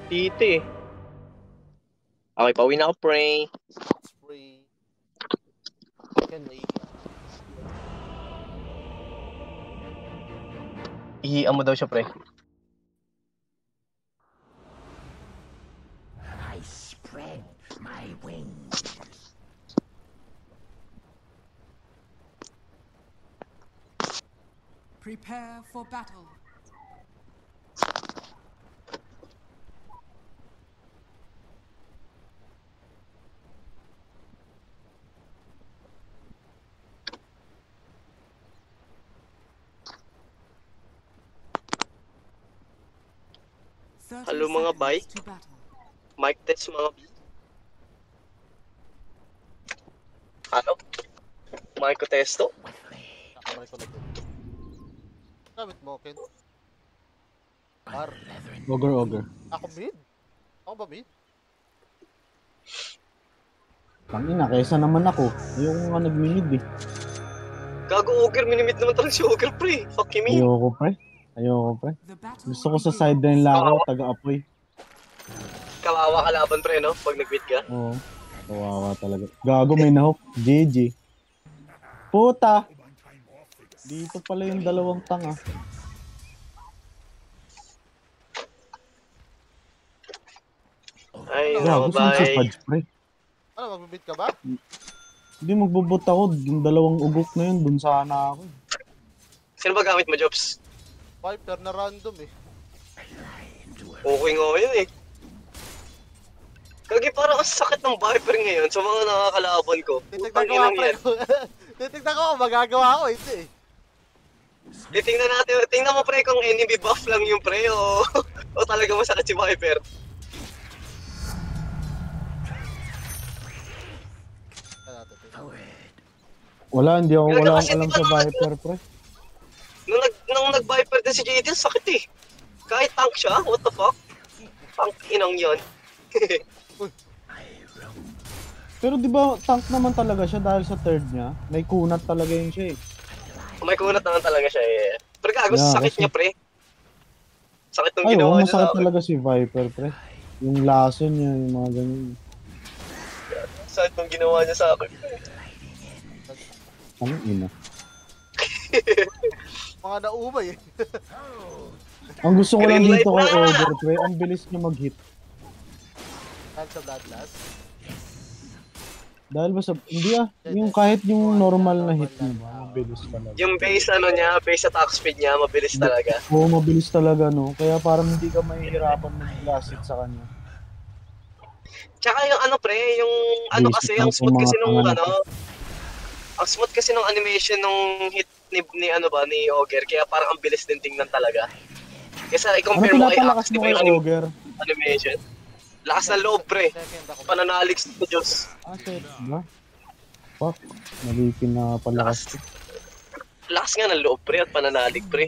Dito eh. Okay, pauwi na ako, pre. Spray. Can lay. Ihian mo daw siya, pre. I spread my wings. Prepare for battle. Hello mga bay. Mic test mga bay. Ano? Mic testo? Nakamay ko na din. Gamit mo, Ken. Par. Ogre. Ako mid? Ako ba mid? Tangina, kaysa naman ako. Ayoko nga nagminid eh. Gago ogre, minimit naman talaga si ogre, pre. Fuck you mean. Ayoko pre. Gusto ko sa sideline lang ako, taga-apoy. Kawawa kalaban, pre, no? Pag nag-beat ka. Oo. Kawawa talaga. Gago, may nahok. GG. Puta! Dito pala yung dalawang tanga. Ay, Gago, saan si Fudge, pre? Ano, magbibit ka ba? Hindi, magbubot ako. Yung dalawang ugok na yun, dun sana ako. Sino ba gamit mo, Jobs? Viper na random eh. Okay nga yun eh. Kagi parang ang sakit ng Viper ngayon sa mga nakakalaban ko. Titignan ko nga pre. Titignan ko kung magagawa ko ito eh. Tingnan natin, tingnan mo pre kung enemy buff lang yung pre o talaga masakit si Viper. Wala akong alam sa Viper, pre. Nung nag-Viper din si JD, sakit eh. Kahit tank siya, what the fuck? Tank inang yun. Pero di ba tank naman talaga siya dahil sa third niya? May kunat talaga yun siya eh. May kunat naman talaga siya eh. Pero gago, sakit niya pre. Sakit nung Ay, ginawa niya sa masakit akin. talaga si Viper, pre. Yung lason niya, yung mga ganyan. Sakit nung ginawa niya sa akin. Ang ina. Mga naumay eh. Ang gusto ko lang Green dito light kay na! Ogre, pre, ang bilis niya mag-hit. Dahil sa Bloodlust. Dahil ba sa, hindi yung kahit yung normal na hit niya, mabilis talaga. Yung base ano niya, base attack speed niya, mabilis talaga. Oo, mabilis talaga, no? Kaya parang hindi ka mahihirapan mag-blast hit sa kanya. Tsaka yung ano pre, yung ano Basic kasi, lang ang smooth po mga kasi nung tanga na ano, ang smooth kasi nung animation nung hit ni ano ba, ni Ogre, kaya parang ang bilis din tingnan talaga. Kasi Ano i-compare mo kay pinapalakas Axe, di mo ba kay yung Ogre? animation? Lakas ng loob pre, Second ako. pananalig sa Diyos. Shit, ba? Fuck, mali pinapalakas. Lakas nga ng loob pre at pananalig pre.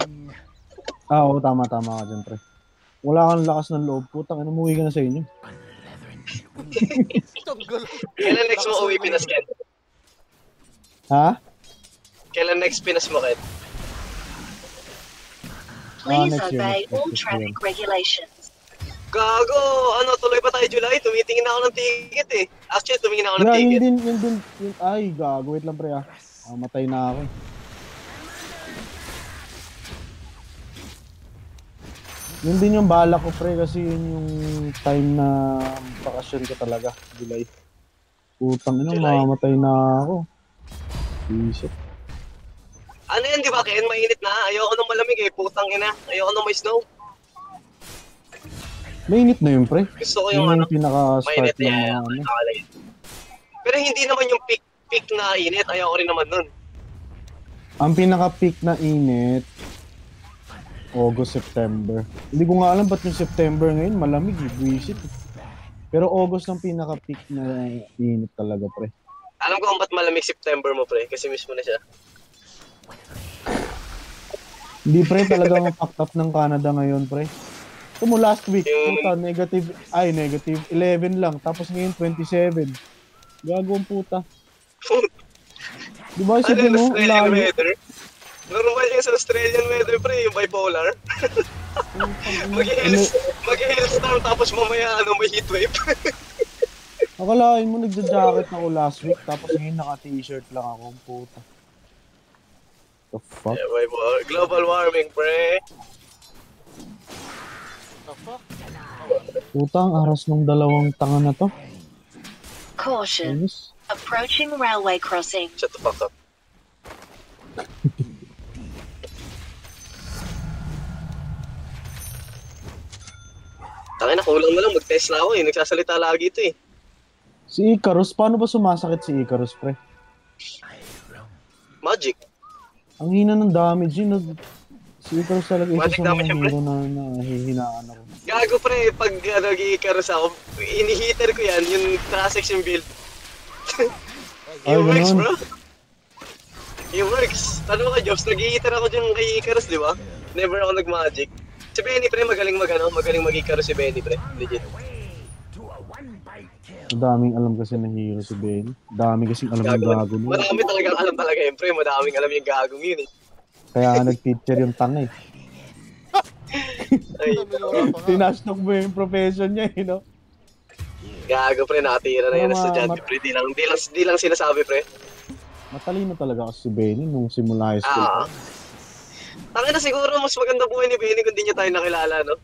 Oo, tama ka dyan, pre. Wala kang lakas ng loob, putang ina, umuwi ka na sa inyo. Tunggol. Kailan next mo uwi Pinas, Ken? Ha? Kailan next Pinas mo, Ken? Please next year, obey next all year. traffic regulations. Gago! Ano, tuloy pa tayo July? Tumitingin na ako ng ticket eh. Actually, tumingin ako ng Yeah, ticket. yun din, ay, gago, wait lang, pre, matay na ako. Yun din yung bala ko, pre, kasi yun yung time na bakasyon ko talaga, July. Putang ina, July. mamamatay na ako. Isip. Ano yan, di ba, Ken? Mainit na. Ayoko nung malamig eh. Putang ina. Ayoko nung may snow. Mainit na yun, pre. Gusto ko Yun yung ano, yung pinaka-start mainit ng na mga ano. nakalagay. Pero hindi naman yung peak na init. Ayoko rin naman nun. Ang pinaka-peak na init, August, September. Hindi ko nga alam ba't yung September ngayon, malamig, buwisit. Pero August ang pinaka-peak na init talaga, pre. Alam ko kung ba't malamig September mo, pre. Kasi mismo na siya. Hindi, pre, talagang fucked up ng Canada ngayon, pre. Ito mo last week, puta, negative 11 lang. Tapos ngayon, 27. Gago ang puta. Di ba, Ano sabi yung mo, Australian layo. weather? Normal yung sa Australian weather, pre. Yung bipolar. Mag-hailstorm tapos mamaya ano, may heatwave. Akalain mo nagja-jacket ako last week tapos ngayon naka-t-shirt lang ako, puta. The fuck? Yeah, boy, global warming, pre. The fuck? Puta, ang aras ng dalawang tanga na to. Caution. Ayos. Approaching railway crossing. Shut the fuck up. Tangina, kulang na lang mag-test na ako eh. Nagsasalita lagi ito eh. Si Icarus, paano ba sumasakit si Icarus, pre? Magic. Ang hina ng damage yun. Si Icarus talaga isa Magic sa mga damage yun, pre. hero na nahihinaan ako. Gago pre, pag nag-i-carouse ako, ini-heater ko yan, yung transaction build. Ay, It works, ganun. bro. It works. Tanong ka, Jobs, nag-i-heater ako dyan kay Icarus, di ba? Never ako nag-magic. Si Benny, pre, magaling mag-i-carouse si Benny, pre. Legit. Ang daming alam kasi na hero si Benny. Dami kasing alam yung gago mo. Marami talagang alam talaga yun, pre. Madaming alam yung gagong yun, eh. Kaya nga nag-teacher yung tanga eh. Ay, Minura pa nga. Tinasnok mo yung profession niya eh, no? gago, pre. Nakatira na yan Mga na estudyante, pre. Di lang sinasabi, pre. Matalino talaga kasi si Benny nung simula high school. Ah. Tangin na siguro, mas maganda buhay ni Benny kung di niya tayo nakilala, no?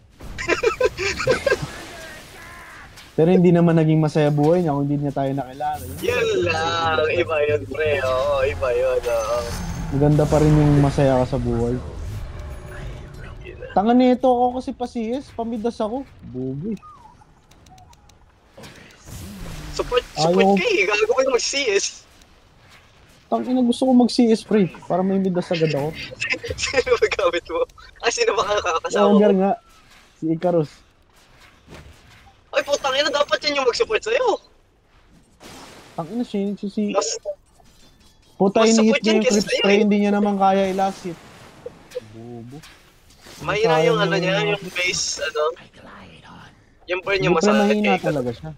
Pero hindi naman naging masaya buhay niya kung hindi niya tayo nakilala. Yun lang. Iba yun, pre. Oo, iba yun. Oo. Maganda pa rin yung masaya ka sa buhay. Tanga nito ako kasi pa CS, pamidas ako. Bugi. Support Ayaw. ka eh. Gago ko yung mag-CS. Tangina gusto ko mag-CS pre, para may midas agad ako. Sino ba gamit mo? Sino ba kakasama Ogre mo? nga, si Icarus. Ay, putang ina, dapat yan yung mag-support sa'yo. Tangina siya, si Mas, puta mas inihit support niya yan yung kesa creep sa'yo spray, eh. hindi niya naman kaya i-last hit. Bobo. mahina yung ano niya, Sayang yung base, ano. Yung burn Hindi niya pre, masakit mahina kay talaga siya.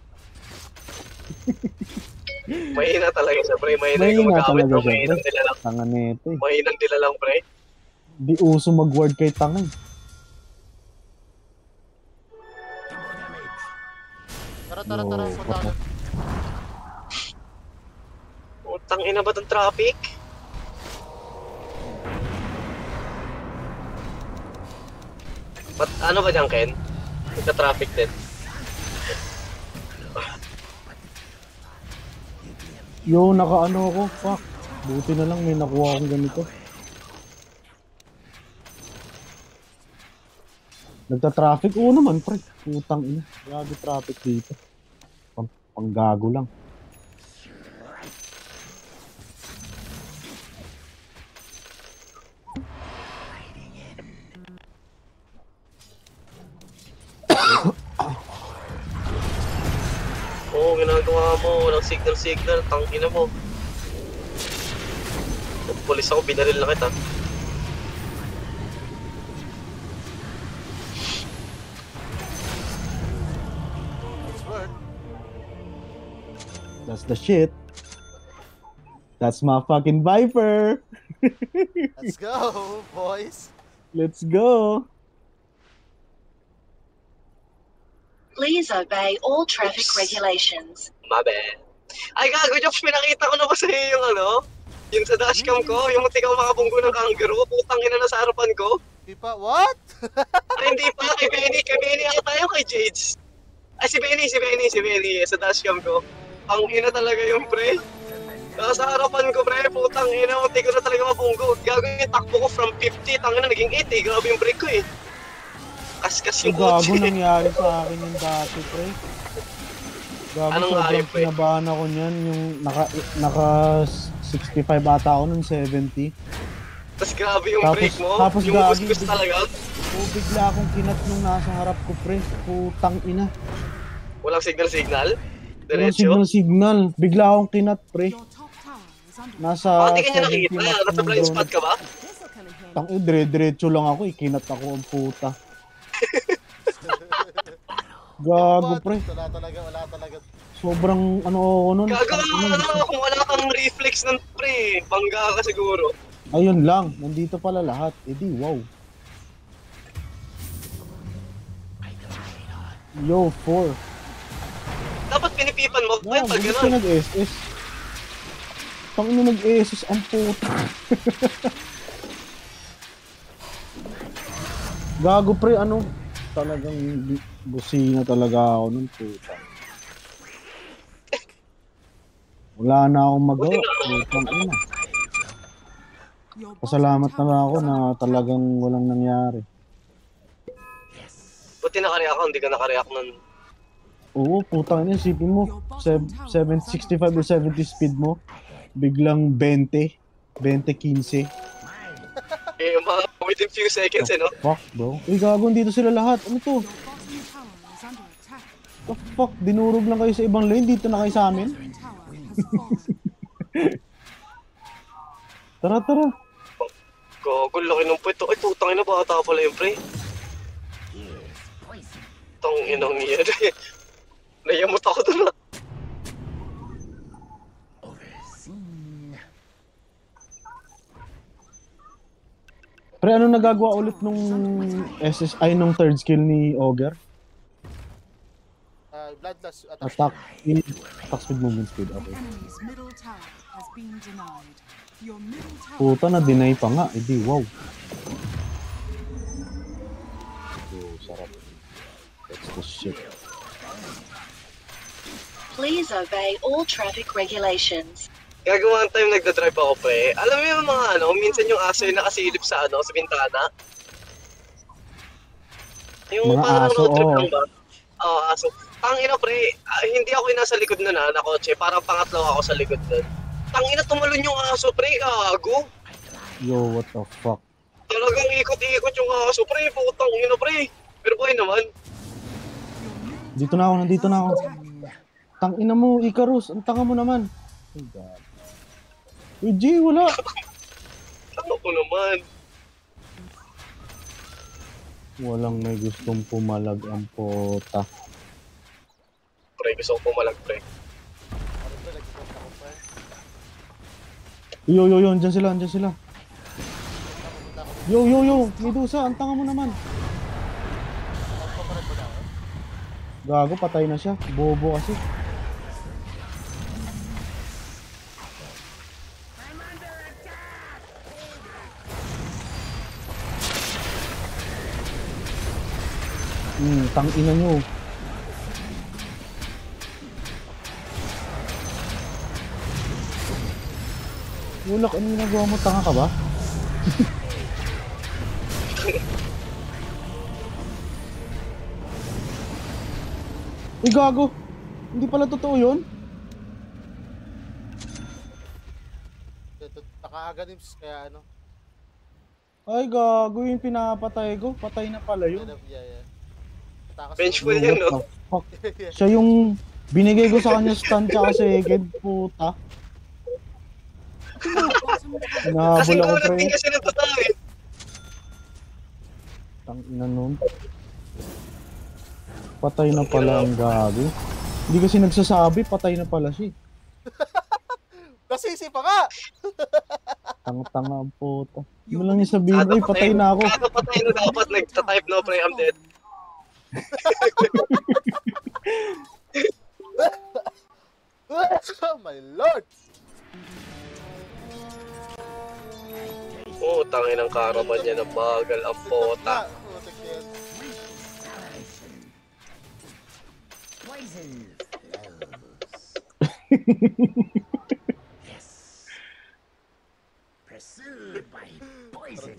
Mahina talaga siya, pre. Mahina yung Mahina gumagamit talaga mo. siya, Mahinang pre. nila lang. Tanga nito eh. Mahinang nila lang, pre. Di uso mag-word kay tanga eh. Tara, punta ka. Putang ina ba itong traffic? Ano ba dyan, Ken? Nagka-traffic din. Yo, naka-ano ako, fuck. Buti na lang may nakuha akong ganito. Nagta-traffic? Oo naman, pre. Putang ina. Grabe traffic dito. Panggago lang. Oo, ginagawa mo. Walang signal. Tangina mo. Pulis ako, binaril na kita. That's word. That's the shit. That's my fucking Viper. Let's go, boys. Let's go. Please obey all traffic regulations. Mabe. Ay, gago, Jobs, pinakita ko na ba sa'yo yung ano? Yung sa dashcam ko, yung munti ka makabunggo ng kangaroo, putang ina na sa harapan ko. Di pa, what? Ay, hindi pa, kay Benny ata tayo kay Jades. Ay, si Benny, sa dashcam ko. Ang ina talaga yung pre. Sa harapan ko, pre, putang ina, munti ko na talaga mabunggo. Gago yung takbo ko from 50, tangina naging 80, grabe yung break ko eh. Kaskas yung Gago kotse. nangyari sa akin yung dati, pre. Gago, Anong sobrang hayop, pre? kinabahan ako niyan. Yung naka 65 ata ako ng 70. Tapos grabe yung Tapos- break mo, tapos yung gagi, kuskus talaga. So bigla akong kinat nung nasa harap ko, pre. Putang ina. Walang signal. Walang Diretso. signal. Bigla akong kinat, pre. Your top tower is under Nasa Hindi ka niya 70 nakikita, knots nasa ng blind drone. spot ka ba? This'll come in handy. Tang dire-diretso lang ako, kinat ako ang puta. Gago, pre. Wala talaga. Sobrang ano ako nun. Gago, tangina, kung wala kang reflex ng pre, bangga ka siguro. Ayun lang, nandito pala lahat. Eh di, wow. Yo, 4. Dapat pinipipan mo. Wow, Pag bilis ka gano'n. nag-SS. Tangina nag-SS ang puta. Gago pre, ano? Talagang busina talaga ako nun puta. Wala na akong magawa. Putang ina. Your bottom Pasalamat na tower lang ako is na under attack. talagang walang nangyari. Buti nakareact ako, hindi ka nakareact nun. Oo, putang ina, isipin mo, 765 o 70 speed mo, biglang 20, 20-15. Eh, mga within few seconds, no? Fuck, bro. Uy, gago, dito sila lahat. Ano to? Your bottom tower is under attack. The fuck? Dinurog lang kayo sa ibang lane, dito na kayo sa amin? Bottom tower has fallen. Tara, tara. Gago, laki ng puwet. Ay, putang ina, bata pala yung pre. Here's poison. Tang inang yan. Nayamot ako doon, ah. Overseen. Pre, ano nagagawa ulit nung SSI nung third skill ni Ogre? Bloodlust attack. Attack speed, movement speed. Okay. Enemy's middle tower has been denied. Your middle tower Puta, na-deny pa nga. Edi, wow. Oh, sarap. That's the shit. Please obey all traffic regulations. Gagawa ang time nagdadrive ako, pre. Alam mo yung mga ano, minsan yung aso yung nakasilip sa ano, sa bintana. Yung Mga parang aso, road trip oo. lang ba? Oo, aso. Tangina, pre. Hindi ako yung nasa likod nun, ha, na kotse. Parang pangatlo ako sa likod nun. Tangina, tumalon yung aso, pre. Gago. Yo, what the fuck? Talagang ikot-ikot yung aso, pre. Putang ina, pre. Pero boy naman. Dito na ako, nandito na ako. Tangina mo, Icarus. Ang tanga mo naman. Oh God. Uy, G, wala. Ano ko naman? Walang may gustong pumalag ang pota. Pre, gusto ko pumalag, pre. Ano ba, nag-ikot ako pa eh. Yo, yo, yo, andyan sila, andyan sila. Yo, yo, yo, Medusa, ang tanga mo naman. Nagpaparad mo na ako. Gago, patay na siya. Bobo kasi. Tangina nyo. Ulak, ano ginagawa mo? Tanga ka ba? Uy, gago! Hindi pala totoo yun? Nakaaganims, kaya ano. Ay, gago yung pinapatay ko. Patay na pala yun. Yeah. Takas Vengeful What yan, the no? fuck? Siya yung binigay ko sa kanya stun tsaka second, puta. Kasi Hinahabol ako, gulat pre. din kasi ng totoo, eh. Tangina nun. Patay na pala ang gago. Hindi kasi nagsasabi, patay na pala siya. Nasisi pa nga! Tanga-tanga ang puta. Ano lang yung sabihin, ay patay na ako. Kada patay na dapat nagta-type no, pre, I'm dead. Oh my lord! Oo, tangin ng karaman niya na bagal ang pota. Putik na yan. Acceleration. Poison flows. Yes. Pursued by poison.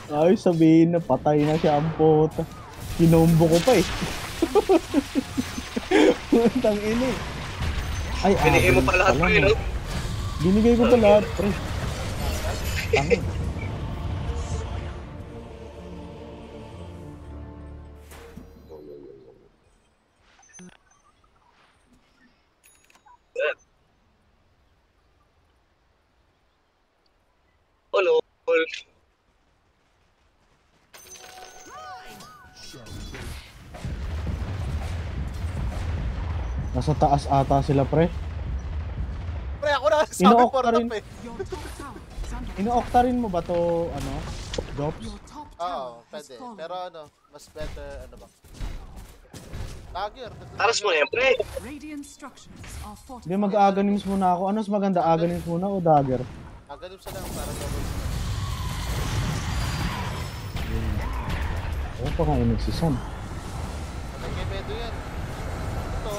Ay, sabihin na patay na siya ang puta. Kinombo ko pa eh. Tangina eh. Ay, Binigay mo pa lahat, pre, no? Binigay ko pa lahat, pre. Tangin. Oh, no. Nasa taas ata sila, pre. Pre, ako na sabi Ino-oct for ka rin. top eh. Your top tower is under Ino-octa rin mo ba to, ano? Drops? Your top Oo. tower has Pwede. fallen. Pero ano, mas better, ano ba? Dagger. Taras mo na yan, pre. Radiant structures are Hindi, fortified. mag-aganims muna ako. Ano mas maganda, aganims muna o dagger? Gaganip sa lang para double. Oo pa nga yung nagsisan. Patay kay Bedo yan. Ito.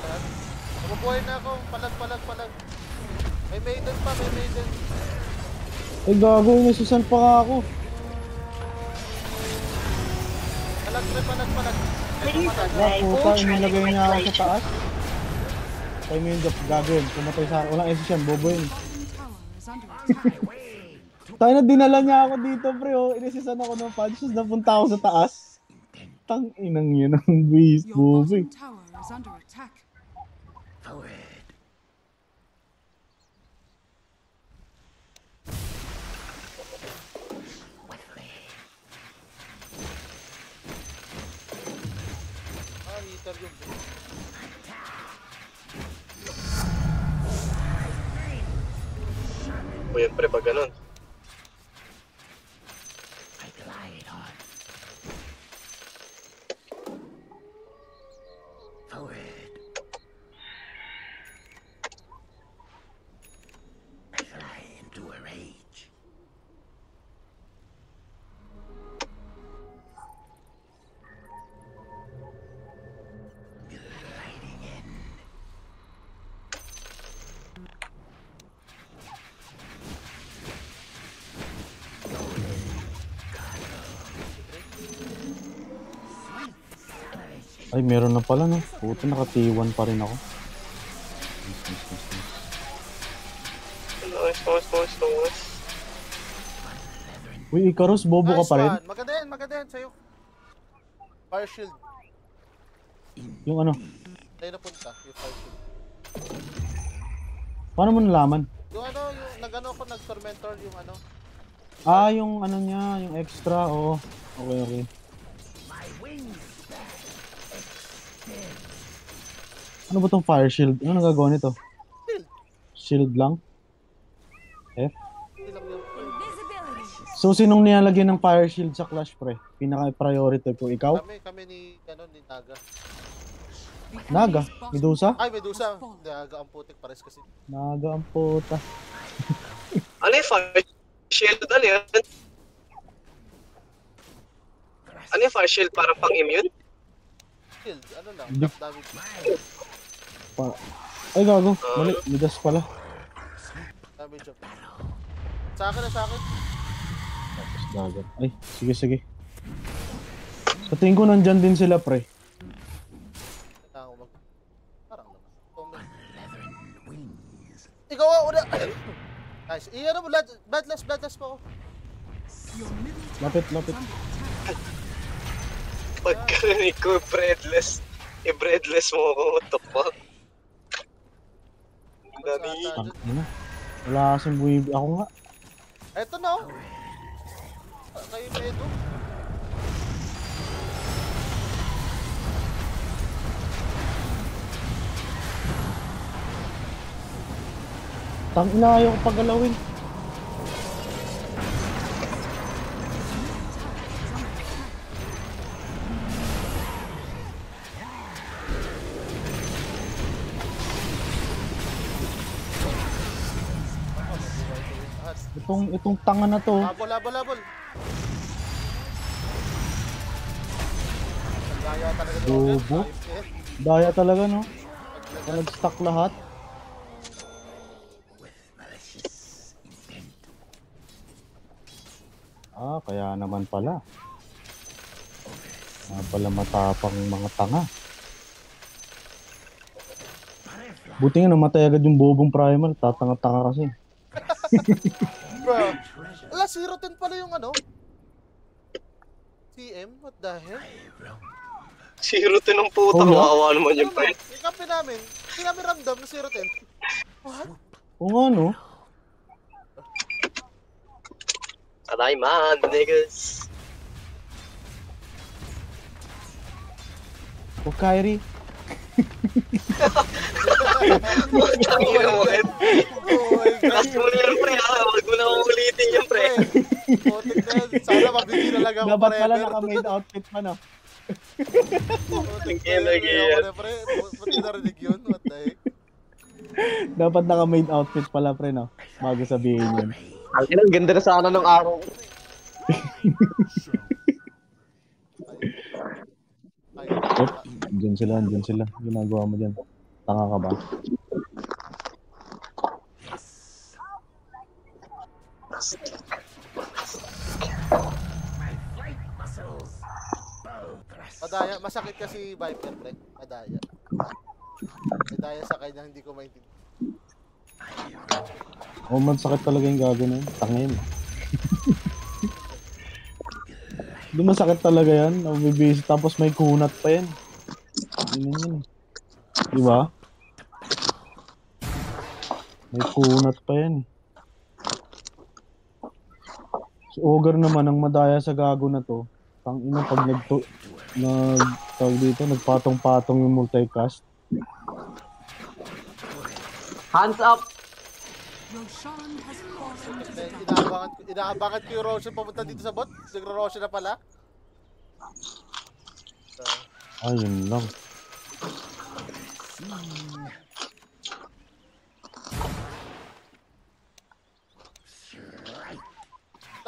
Yan. Mabubuhay na ako. Palag. May maiden pa, may maiden. Ay gago, yung nagsisan pa nga ako. Palag. Please Ah, obey puta, all inilagay traffic niya ako sa regulations. taas. Tayo mo yung gagawin, pumatay sa walang esisyan, bobo yun. Bottom tower is under attack. Tayo na dinala niya ako dito, pre, oh. Inisisan ako ng punches, napunta ako sa taas. Tang inang yun ang beast, Your bobo. bottom tower is under attack. Forward. Heater yun. O yan, pre, pag ganun. I glide on. Forward. I fly into a rage. Gliding in. Ay, meron na pala, no? Puta, naka-T1 pa rin ako. Nice. Uy, Icarus, bobo ka Nice pa rin? one. Maganda yan sa'yo. Fire shield. Yung ano, Tayo napunta, yung fire shield. paano mo nalaman? Yung ano, yung nag-ano ko, nag-tormentor, yung ano. Ah, yung ano niya, yung extra, oo. Okay. My wings back. Ano ba tong fire shield? Ano nagagawa nito? Shield. Shield lang? F? Hindi lang yung... So, sinong nilalagay ng fire shield sa Clash, pre? Pinaka-priority ko, ikaw? Kami ni Naga. The Naga? enemy's bottom Medusa? Ay, Medusa. has fallen. Naga ang putik, pares kasi. Naga ang puta. Ano yung fire shield? Ano yan? Ano yung fire shield? Parang pang-immune? Shield, ano lang, Hindi. damage. Ay, gago. Mali, Midas pala. Damage of... Sa akin. Tapos dagat. Ay, sige. Sa tingin ko nandyan din sila, pre. Kailangan ko mag... Parang naman. Leathern wings. Ikaw una! Nice. Ano mo, bloodless po ako. Your middle tower Lapit. is under attack. Pagkarinig ko, breadless. I-breadless mo ako. What the fuck? Dami. Ano? Wala kasing buwibi. Ako nga. Eto na oh. Kayo Medo. Tangina, ayaw ko pagalawin. Itong tanga na to. Labol. Gaya talaga to. Bobo. Daya talaga, no? Nag-stack lahat. With malicious intent. Ah, kaya naman pala. Kaya pala matapang mga tanga. Buti nga namatay agad yung bobong primal. Tatanga-tanga kasi. Bro. Ala, 0-10 pala yung ano. CM? What the hell? Zero to ng puta. Oh, yeah? Kawawa naman yung Ano ba? pre. Yung kampi namin, hindi namin ramdam na 0-10. What? Oo nga, no? Aray man, niggas. O Kyrie. Putang ina mo, Ed. Oh my God. Last mo yan, pre, ha? Huwag mo na ulitin yan, pre. Putik na yan. Sana mabigyan na lang ako Dapat pala forever. naka-made outfit pa, no? Putik na Ang lagi yan. yan. Ako na, pre. Ba't narinig yun? What the heck? Dapat naka-made outfit pala, pre, no? Bago sabihin yun. Ang ganda na sana ng araw. Ay, Diyan sila. Ginagawa mo dyan. Tanga ka ba? Madaya, masakit kasi Viper, pre. Madaya. Madaya sa kanya, hindi ko maintindihan. Oh, man, sakit talaga yung gago na yun. Tangin. Hindi masakit talaga yan. Nabibisi. Tapos may kunat pa yan. Yun. Diba? May kunat pa yan. Si Ogre naman, ang madaya sa gago na to. Tangina pag tawag dito, nagpatong-patong yung multicast. Hands up! Roshan has fallen to the dark. Inaabangan ko yung Roshan papunta dito sa bot. Nagro-Roshan na pala. Ayun lang.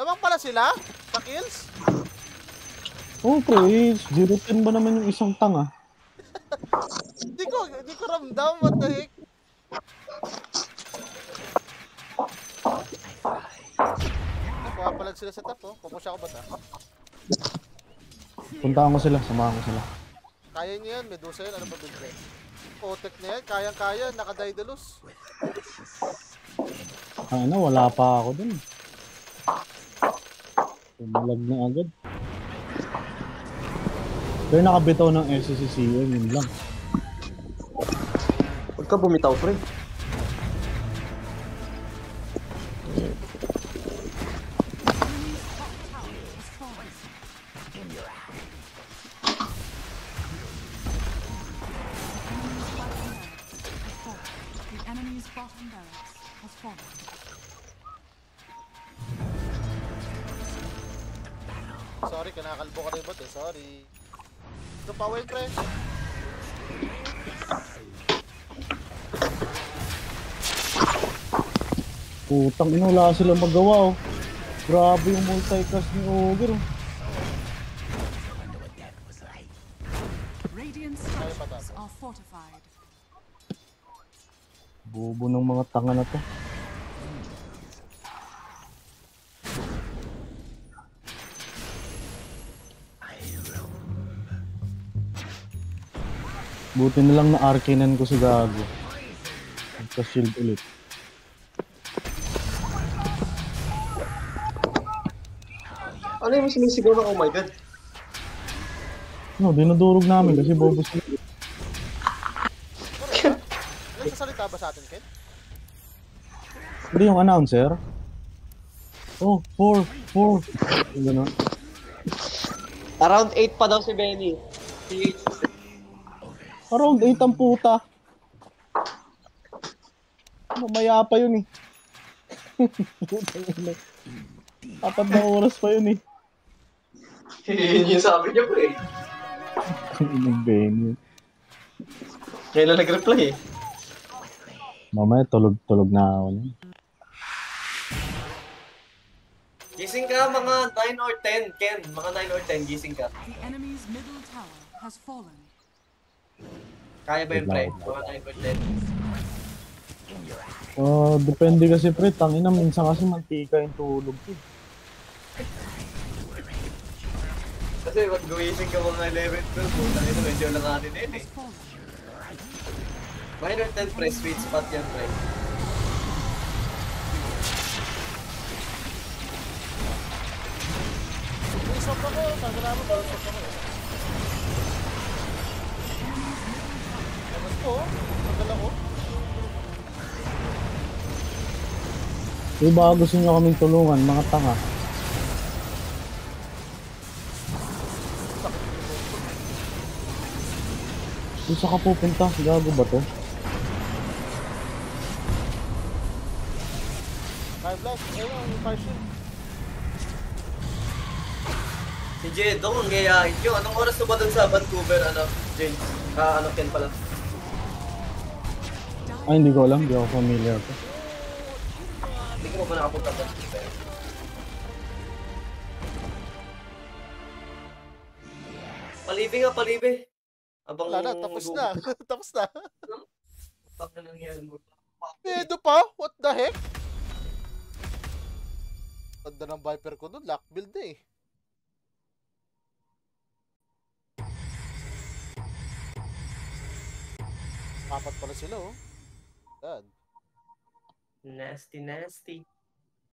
Lamang pala sila? Sa kills? Oh, pre, 0-10 ba naman yung isang tanga? Hindi ko ramdam. What the heck? Napapalag sila sa top, oh. Pupush ako ba ta? Puntaan ko sila, samahan ko sila. Kaya niya yan, Medusa yan. Ano ba bigre? Potek na yan, kayang-kaya. Naka-Daedalus. Ano, wala pa ako dun. Tumalag na agad. Pero nakabitaw ng SCCM, yun lang. Huwag ka bumitaw, pre. The enemy's bottom barracks has fallen. Sorry, kinakalbo ka rin bot eh. Sorry. Ito pa, win, pre. Putang ina, wala sila magawa, oh. Grabe yung multicast ni Ogre, oh. Radiant structures are fortified. Bobo ng mga tanga na to. Buti na lang na arcanean ko si Gago. Magka-shield ulit. Ano yung sinisigaw na, oh my god? No, dinudurog namin kasi bobo sila. Nagsasalita ba sa atin, Ken? Hindi yung announcer. Oh, 4. Yung gano'n. Around 8 pa daw si Benny. Around 8 ang puta. Mamaya pa yun eh. Putang ina. 4 na oras pa yun eh. Yun yung sabi niya, pre. Ang inang Benny. Kailan nag-reply eh? Mamaya tulog na ako niyan. Gising ka mga 9 or 10, Ken. Mga 9 or 10, gising ka. The enemy's middle tower has fallen. Kaya ba yun, pre? Mga 9 or 10. Depende kasi pre, tangina minsan kasi mantika yung tulog ko. Kasi pag gumising ka mga 11, 12, puta ito, medyo lang natin din eh. Has fallen. 9 or 10, pre, sweet spot yan, pre. Isop ako. Tanggalin mo ba? Isop ako. Ewan ko. Tanggal ako. Di ba gusto nyo kaming tulungan, mga tanga? Doon sa kapupunta, gago ba to? Fire blast. Ayun, yung fire shield. Si Jedo, ang gayahin nyo. Anong oras na ba dun sa Vancouver, James? Ken pala. Ay, hindi ko alam. Hindi ako familiar to. Hindi ko pa nakapunta sa Vancouver. Palibi nga, palibi. Abang Wala na, tapos na. Tapos na. Tapos na nangyari mo. Pedo pa? What the heck? Tanda ng Viper ko nun, lock build na eh. Apat pala sila oh. God. Nasty, nasty.